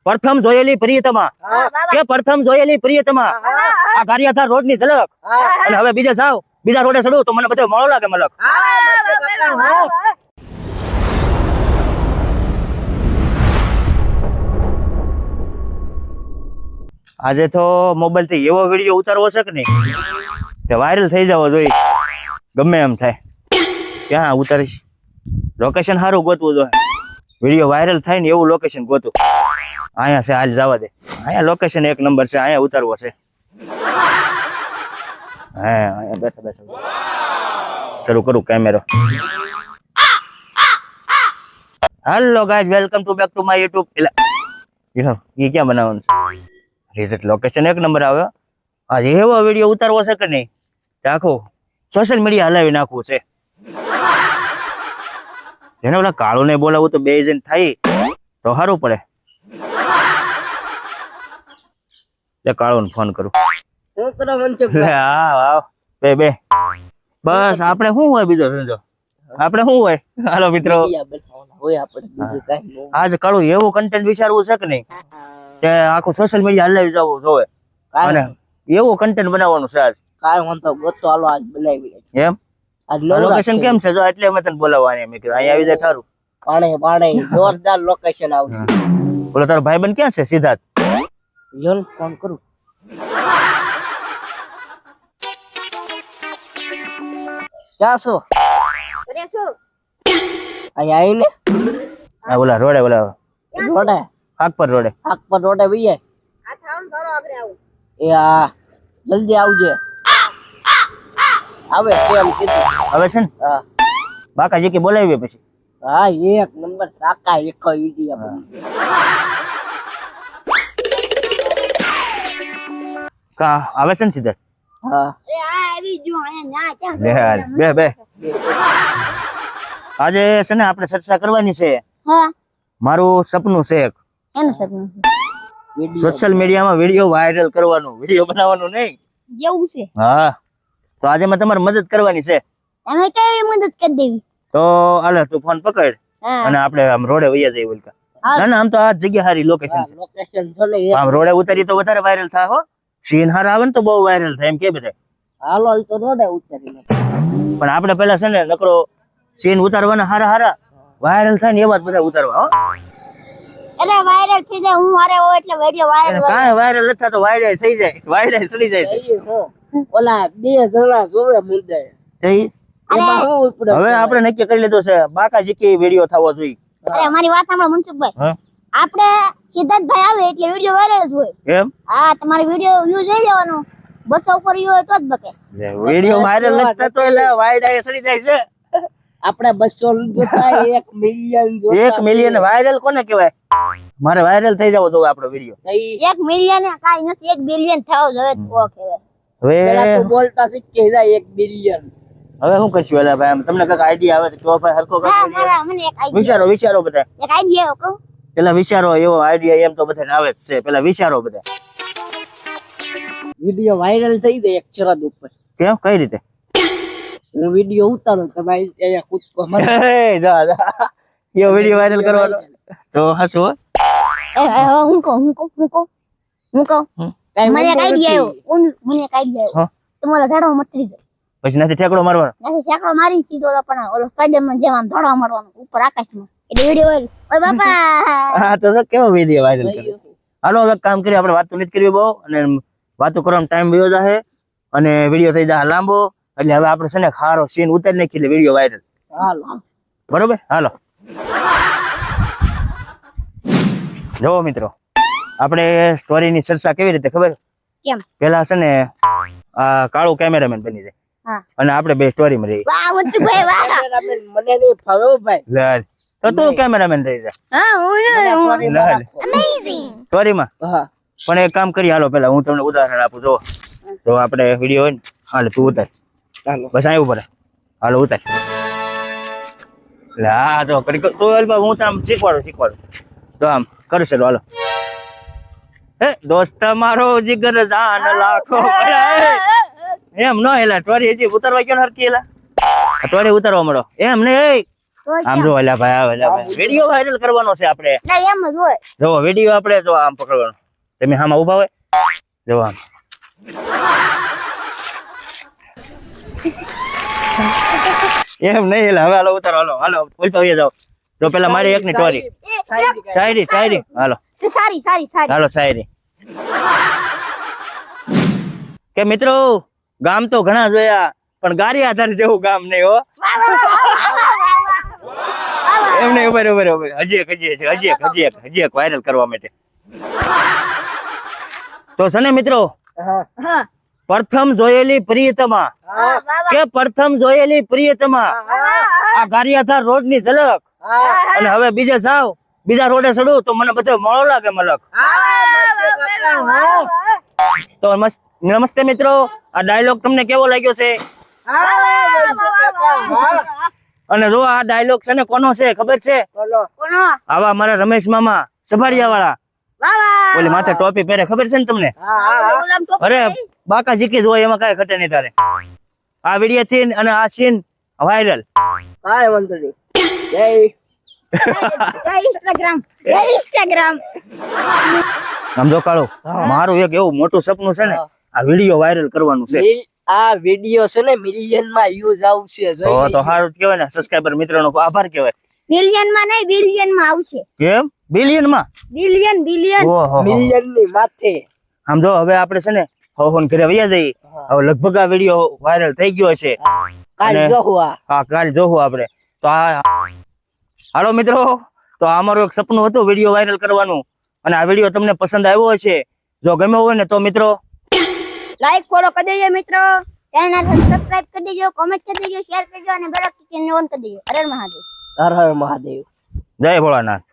પ્રથમ જોયેલી પ્રિયતમા કે પ્રથમ જોયેલી પ્રિયતમા આ ગારિયાધાર રોડ ની ઝલક અને હવે બીજે જાવ બીજા રોડે ચડું તો મને બધો મોળો લાગે મલક આજે તો મોબાઈલ થી એવો વિડીયો ઉતારવો છે કે નહીં કે વાયરલ થઈ જવો જોઈએ ગમે એમ થાય ક્યાં ઉતારીશ લોકેશન સારું ગોતવું જોઈએ વિડીયો વાયરલ થાય ને એવું લોકેશન ગોતું અહીંયા છે હાલ જવા દે અહીંયા લોકેશન એક નંબર છે અહીંયા ઉતારવો છે હા અહીંયા બેઠા બેઠા શરૂ કરું કેમેરો hello guys welcome to back to my YouTube એ ક્યાં બનાવવાનું છે રિઝલ્ટ લોકેશન એક નંબર આવ્યો આજે એવો વિડીયો ઉતારવો છે કે નહીં આખું સોશિયલ મીડિયા હલાવી નાખવું છે એને ઓલા કાળું ને બોલાવું તો બે જણ થાય તો સારું પડે કાળું ફોન કરું હા બે બસ આપણે શું હોય બીજો સમજો આપણે શું હોય હાલો મિત્રો આજ કાળું એવું કન્ટેન્ટ વિચારવું છે કે નહીં કે આખું સોશિયલ મીડિયા હલાવી જવું જોવે અને એવું કન્ટેન્ટ બનાવવાનું છે આજ એમ લોકેશન કેમ છે જો એટલે અમે તને બોલાવવાની મેં કીધું અહીંયા આવી જાય થારું પાણે જોરદાર લોકેશન આવશે બોલો તારો ભાઈબંધ ક્યાં છે સિદ્ધાર્થ યોન ફોન કરું ક્યાં છો અહીંયા આવીને હા બોલા રોડે હાક પર રોડે ભૈયા એ હા જલ્દી આવજે આવે કેમ કીધું હવે છે ને હા બાકાજી કે બોલાવીએ પછી હા એક નંબર કાકા એક વિડીયો કા આવે છે ને સિદ્ધાર્થ હા બે આજે છે ને આપણે ચર્ચા કરવાની છે મારું સપનું છે એક સોશિયલ મીડિયામાં વિડીયો વાયરલ કરવાનું વિડીયો બનાવવાનું નહીં જેવું છે હા તો આજે મેં તમારી મદદ કરવાની છે અમે કેવી મદદ કરી દેવી તો હાલે તું ફોન પકડ અને આપણે આમ રોડે વૈયા જઈએ બોલકા ના આમ તો આ જગ્યા સારી લોકેશન છે લોકેશન જો ને આમ રોડે ઉતારી તો વધારે વાયરલ થાય હો સીન હારા આવે ને તો બહુ વાયરલ થાય એમ કે બધા હાલો તો રોડે ઉતારીને પણ આપણે પેલા છે ને નકરો સીન ઉતારવાના હારા વાયરલ થાય ને એવા જ બધા ઉતારવા હો અરે વાયરલ થઈ જાય હું મારે હોય એટલે વિડિયો વાયરલ કાંઈ વાયરલ નથી થતો વાયરલ થઈ જાય વાયરલ ચડી જાય છે ઓલા બે જણા જોવે મુદ્દે હવે આપણે નક્કી કરી લીધું છે બાકાજી કે વિડીયો થવો જોઈએ અરે મારી વાત સાંભળો મનસુખભાઈ આપણે સિદ્ધાર્થભાઈ આવે એટલે વિડિયો વાયરલ જ હોય એમ હા તમારો વિડિયો વ્યૂ જોઈ લેવાનો 200 ઉપર વ્યૂ હોય તો જ બકે વિડીયો વાયરલ નથી થતો એટલે વાયરલ ચડી જાય છે આપણે 200 જોતા 1 મિલિયન 1 મિલિયન વાયરલ કોને કહેવાય મારે વાયરલ થઈ જાવ તો આપણો વિડીયો 1 મિલિયન કાઈ નથી 1 બિલિયન થાવ જોઈએ તો કહેવાય પેલા તો બોલતા શીખી જાય 1 બિલિયન હવે શું કરશું એલા ભાઈ તમને કઈક આઈડિયા આવે તો ભાઈ હરકો મને એક આઈડિયા વિચારો બધા એક આઈડિયા કહું પેલા વિચારો એવો આઈડિયા એમ તો બધાને આવે જ છે પેલા વિચારો બધા વિડિયો વાયરલ થઈ જાય એક ચરદ ઉપર કેમ કઈ રીતે હું વિડિયો ઉતારું તમારી અહીંયા કૂદકો માર જા એ વિડિયો વાયરલ કરવાનો તો હાચો હું કહું મને એક આઈડિયા આવ્યો તમારા ઝાડો મતરી જાય પછી નથી ઠેકડો મારવાનો નથી ઠેકડો મારી સીધો પણ ઓલો સ્પાઈડરમેન જેમ આમ ધોળા મારવાનો ઉપર આકાશમાં એટલે વિડિયો વાયરલ ઓય બાપા હા તો કેવો વિડિયો વાયરલ કરે હાલો હવે કામ કરી આપણે વાત તો નથી કરવી બહુ અને વાતો કરવાનો ટાઈમ વયો જાહે અને વિડિયો થઈ જાય લાંબો એટલે હવે આપણે છે ને ખારો સીન ઉતારી નાખી એટલે વિડિયો વાયરલ હાલો બરોબર હાલો જો મિત્રો આપણે સ્ટોરીની ચર્ચા કેવી રીતે ખબર કેમ પેલા છે ને આ કાળું કેમેરામેન બની જાય અને આપણે બે સ્ટોરી માં રહી વાહ મનસુખભાઈ વાહ મને નહીં ફાવે ભાઈ લે તો તું કેમેરામેન રહી જા હા હું અમેઝિંગ સ્ટોરી માં હા પણ એક કામ કરી હાલો પેલા હું તમને ઉદાહરણ આપું જો તો આપણે વિડીયો હોય ને હાલે તું ઉતાર ચાલો બસ આવ્યું પડે હાલો ઉતાર એટલે હા તો કરી તું હું તો આમ શીખવાડું તો આમ કરશે હાલો હે દોસ્ત મારો જીગર જાન લાખો એમ ન એલા ટોરી હજી ઉતારવા ગયો હરકી એલા ટોરી ઉતારવા મળો એમ ને તો આમ જો અલ્યા ભાઈ વિડીયો વાયરલ કરવાનો છે આપણે. ના એમ જ હોય. જો વિડીયો આપણે જો આમ પકડવાનો, તમે આમાં ઊભા હોય જો આમ. એમ નહીં એટલે હવે હાલો ઉતારો, હાલો હાલો ઉલટા જાઓ. જો પેલા મારી એકની ટોરી શાયરી હાલો સારી. હાલો શાયરી કે મિત્રો ગામ તો ઘણા જોયા પણ ગારી આધાર જેવું ગામ નહીં હો. એમ નહીં, ઉભા હજી એક વાયરલ કરવા માટે તો છે ને મિત્રો, હા પ્રથમ જોયેલી પ્રિયતમા કે પ્રથમ જોયેલી પ્રિયતમા આ ગારિયાધાર રોડ ની ઝલક. અને હવે બીજે જાવ, બીજા રોડે ચડું તો મને બધો મોળો લાગે મલક. તો નમસ્તે મિત્રો, આ ડાયલોગ તમને કેવો લાગ્યો છે? અને જો આ ડાયલોગ છે ને કોનો છે ખબર છે? આવા મારા રમેશ મામા સભાડિયા વાળા, ઓલી માથે ટોપી પહેરે, ખબર છે ને તમને? અરે બાકા જીકી જોય એમાં કઈ ઘટે નહીં તારે. આ વિડીયો થી અને આ સીન વાયરલ. કાંઈ વાંધો નહીં. ઇન્સ્ટાગ્રામ સમજો કાળો, મારું એક એવું મોટું સપનું છે ને, આ વિડીયો વાયરલ કરવાનું છે. આ વિડિયો છે ને મિલિયન માં યુઝ આવશે. તો સારું જ કહેવાય ને, સબસ્ક્રાઇબર મિત્રોનો આભાર કહેવાય. બિલિયન માં નહીં, બિલિયન માં આવશે. કેમ બિલિયન માં? બિલિયન ઓહો, મિલિયન ની માથે. આમ જો હવે આપણે છે ને ફોન ઘરે વયા જઈએ. હવે લગભગ આ વિડીયો વાયરલ થઈ ગયો છે. કાલ અને- જોવા હા કાલ જોવું આપણે. તો આ હાલો મિત્રો, તો આ અમારું એક સપનું હતું વિડીયો વાયરલ કરવાનું. અને આ વિડીયો તમને પસંદ આવ્યો હશે, જો ગમ્યો હોય ને તો મિત્રો લાઈક ફોલો કરી દેજો મિત્રો, ચેનલ સબસ્ક્રાઇબ કરી દેજો, કોમેન્ટ કરી દેજો, શેર કરજો અને બેલ આઇકન ઓન કરી દેજો. હર હર મહાદેવ. હર હર મહાદેવ. જય ભોળાનાથ.